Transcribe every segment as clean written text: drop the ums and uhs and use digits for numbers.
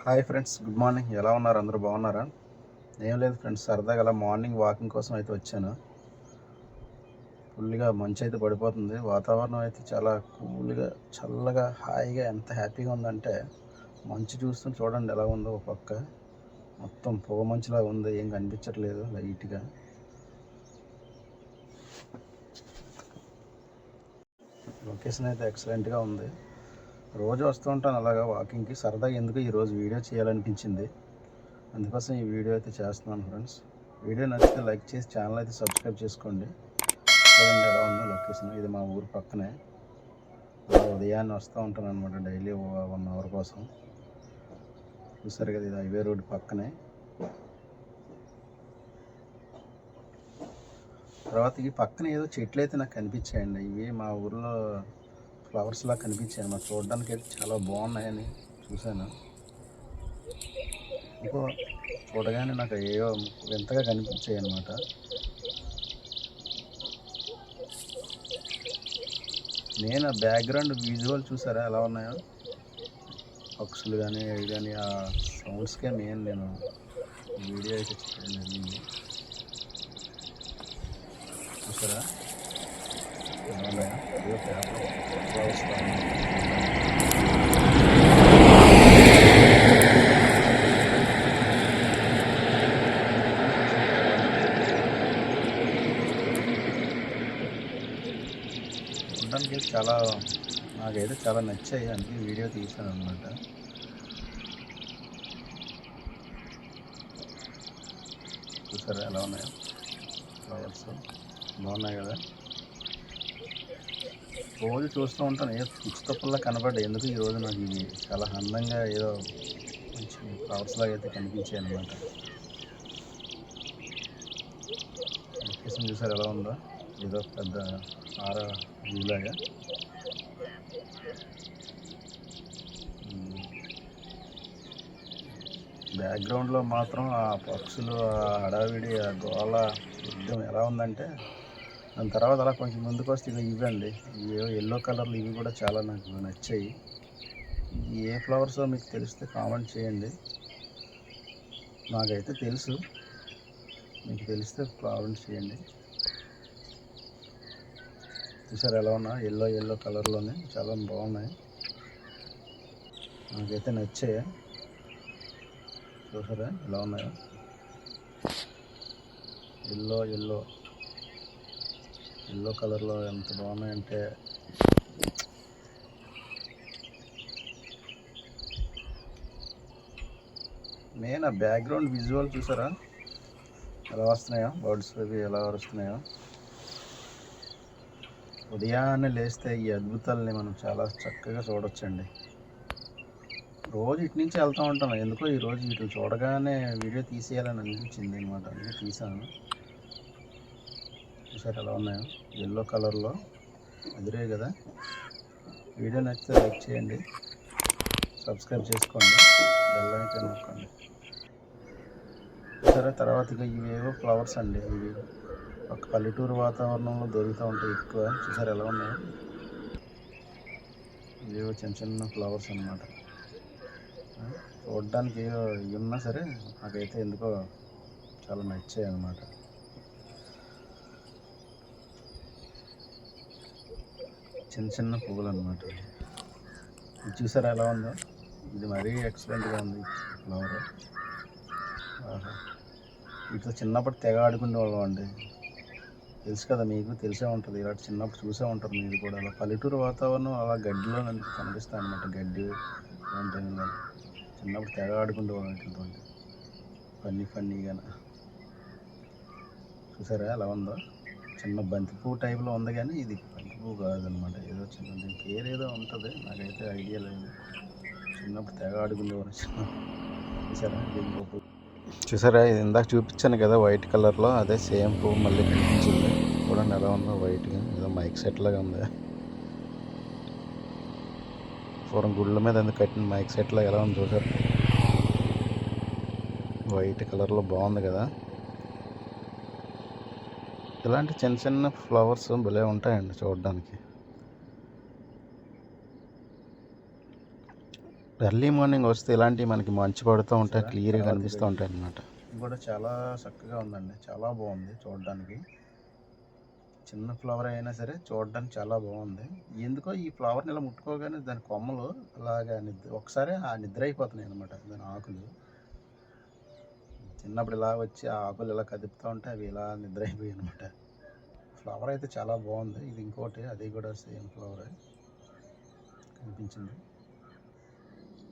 Hi friends, good morning. ఎలా ఉన్నారు? అందరూ బాగున్నారా? ఏం లేదు ఫ్రెండ్స్, సరదాగా అలా మార్నింగ్ వాకింగ్ కోసం అయితే వచ్చాను. ఫుల్గా మంచు అయితే పడిపోతుంది. వాతావరణం అయితే చాలా కూల్గా, చల్లగా, హాయిగా ఎంత హ్యాపీగా ఉందంటే మంచు చూస్తుంటే చూడండి ఎలా ఉందో. ఒక పక్క మొత్తం పొగ మంచులా ఉంది, ఏం కనిపించట్లేదు. లైట్గా లొకేషన్ అయితే ఎక్సలెంట్గా ఉంది. రోజు వస్తూ ఉంటాను అలాగా వాకింగ్కి, సరదాగా ఎందుకు ఈరోజు వీడియో చేయాలనిపించింది. అందుకోసం ఈ వీడియో అయితే చేస్తున్నాను ఫ్రెండ్స్. వీడియో నచ్చితే లైక్ చేసి ఛానల్ అయితే సబ్స్క్రైబ్ చేసుకోండి. చూడండి ఎలా ఉందో లొకేషన్. ఇది మా ఊరు పక్కనే. ఉదయాన్నే వస్తూ ఉంటాను అనమాట, డైలీ 1 అవర్ కోసం. చూసారు కదా, ఇది హైవే రోడ్ పక్కనే. తర్వాత ఈ పక్కన ఏదో చెట్లు అయితే నాకు కనిపించాయండి. ఇవి మా ఊర్లో ఫ్లవర్స్ లా కనిపించాయి. మాకు చూడడానికి అయితే చాలా బాగున్నాయని చూశాను. ఇంకో చూడగానే నాకు ఏవో వింతగా కనిపించాయి అన్నమాట. నేను బ్యాక్గ్రౌండ్ విజువల్ చూసారా ఎలా ఉన్నాయో, పక్షులు కానీ అవి కానీ ఆ సౌండ్స్కే నేను వీడియో అయితే చేయడం జరిగింది. చూసారా ఎలా ఉన్నాయో, ఏదో పేపర్ వస్తాను. చూడడానికి చాలా, నాకైతే చాలా నచ్చాయి, అందుకే వీడియో తీసాను అనమాట. చూసారా ఎలా ఉన్నాయో ఫ్లవర్స్, బాగున్నాయి కదా. రోజు చూస్తూ ఉంటాను, ఏ పిచ్చి తప్పుల్లా కనపడ్డాయి. ఎందుకు ఈరోజు నాకు ఇవి చాలా అందంగా ఏదో మంచి ఫ్లవర్స్ లాగా అయితే కనిపించాయి అనమాట. లొకేషన్ చూసారు ఎలా ఉందో, ఏదో పెద్ద వ్యూలాగా. బ్యాక్గ్రౌండ్లో మాత్రం ఆ పక్షులు, ఆ హడావిడి, ఆ గోళ, యుద్ధం ఎలా ఉందంటే, దాని తర్వాత అలా కొంచెం ముందుకు వస్తే ఇవ్వండి, ఇవి ఎల్లో కలర్లు, ఇవి కూడా చాలా నాకు నచ్చాయి. ఏ ఫ్లవర్సో మీకు తెలిస్తే కామెంట్ చేయండి. నాకైతే తెలుసు, మీకు తెలిస్తే కామెంట్ చేయండి. చూసారు ఎలా ఉన్నా, ఎల్లో కలర్లోనే చాలా బాగున్నాయి, నాకైతే నచ్చాయి. చూసారా ఎలా ఉన్నాయో, ఎల్లో కలర్లో ఎంత బాగున్నాయంటే. మెయిన్ ఆ బ్యాక్గ్రౌండ్ విజువల్ చూసారా ఎలా వస్తున్నాయో, బర్డ్స్ అవి ఎలా వస్తున్నాయో. ఉదయాన్నే లేస్తే ఈ అద్భుతాలని మనం చాలా చక్కగా చూడొచ్చండి. రోజు ఇటు నుంచి వెళ్తూ ఉంటాను, ఎందుకో ఈరోజు వీటిని చూడగానే వీడియో తీసేయాలని అనిపించింది అనమాట, అందుకే తీసాను. చూసారు ఎలా ఉన్నాయో, ఎల్లో కలర్లో అదిరే కదా. వీడియో నచ్చితే లైక్ చేయండి, సబ్స్క్రైబ్ చేసుకోండి, బెల్ ఐకాన్ నొక్కండి. చూసారా తర్వాత ఇవేవో ఫ్లవర్స్ అండి, ఇవి ఒక పల్లెటూరు వాతావరణంలో దొరుకుతూ ఉంటాయి ఎక్కువ. చూసారు ఎలా ఉన్నాయో, ఇవేవో చిన్న ఫ్లవర్స్ అన్నమాట. చూడడానికి ఇవి ఉన్నా సరే నాకైతే ఎందుకో చాలా నచ్చాయి అన్నమాట. చిన్న పువ్వులు అన్నమాట. ఇది చూసారా ఎలా ఉందో, ఇది మరీ ఎక్సలెంట్గా ఉంది ఫ్లవర్. వీటితో చిన్నప్పుడు తెగ ఆడుకునేవాళ్ళం అండి. తెలుసు కదా, మీకు తెలిసే ఉంటుంది, ఇలాంటి చిన్నప్పుడు చూసే ఉంటారు మీరు కూడా. అలా పల్లెటూరు వాతావరణం అలా గడ్డిలో కనిపిస్తాయి అన్నమాట. గడ్డి ఇలాంటి చిన్నప్పుడు తెగ ఆడుకునేవాళ్ళం ఇటువంటి ఫన్నీగా. చూసారా ఎలా ఉందో, చిన్న బంతి పువ్వు టైప్లో ఉంది, కానీ ఇది బంతి పువ్వు కాదనమాట, ఏదో చిన్న, దీని పేరు ఏదో ఉంటుంది, నాకైతే ఐడియా లేదు. చిన్నప్పుడు తెగ ఆడుకునేవారు చూసారా. చూసారా, ఇది ఇందాక చూపించాను కదా వైట్ కలర్లో, అదే సేమ్ పువ్వు మళ్ళీ కనిపించింది. చూడండి ఎలా ఉందో వైట్గా, ఏదో మైక్ సెట్ లాగా ఉంది. పూర్వం గుళ్ళ మీద ఎందుకు కట్టిన మైక్ సెట్ లాగా ఎలా ఉంది చూసారు, వైట్ కలర్లో బాగుంది కదా. ఇలాంటి చిన్న ఫ్లవర్స్ భలే ఉంటాయండి చూడడానికి. ఎర్లీ మార్నింగ్ వస్తే ఇలాంటివి మనకి మంచు పడుతూ ఉంటాయి, క్లియర్గా కనిపిస్తూ ఉంటాయి అన్నమాట. ఇది కూడా చాలా చక్కగా ఉందండి, చాలా బాగుంది చూడడానికి. చిన్న ఫ్లవర్ అయినా సరే చూడడానికి చాలా బాగుంది. ఎందుకో ఈ ఫ్లవర్ని ఇలా ముట్టుకోగానే దాని కొమ్మలు అలాగా ఒకసారి నిద్ర అయిపోతున్నాయి అనమాట. దాని ఆకులు చిన్నప్పుడు ఇలా వచ్చి ఆ ఆకులు ఇలా కదుపుతూ ఉంటే అవి ఇలా నిద్ర అయిపోయాయి అనమాట. ఫ్లవర్ అయితే చాలా బాగుంది. ఇది ఇంకోటి, అది కూడా సేమ్ ఫ్లవర్ కనిపించింది,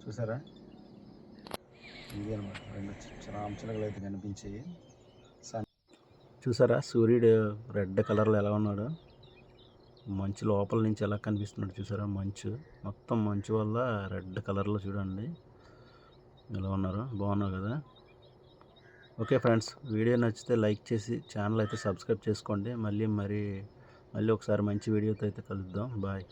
చూసారా? ఇది అనమాట, రెండు రామచిలకలు అయితే కనిపించాయి. చూసారా సూర్యుడు రెడ్ కలర్లో ఎలా ఉన్నాడు, మంచు లోపల నుంచి ఎలా కనిపిస్తున్నాడు చూసారా? మంచు మొత్తం మంచు వల్ల రెడ్ కలర్లో చూడండి ఎలా ఉన్నారు, బాగున్నారు కదా. ఓకే ఫ్రెండ్స్, వీడియో నచ్చితే లైక్ చేసి ఛానల్ అయితే సబ్స్క్రైబ్ చేసుకోండి. మళ్ళీ ఒకసారి మంచి వీడియోతో అయితే కలుద్దాం. బాయ్.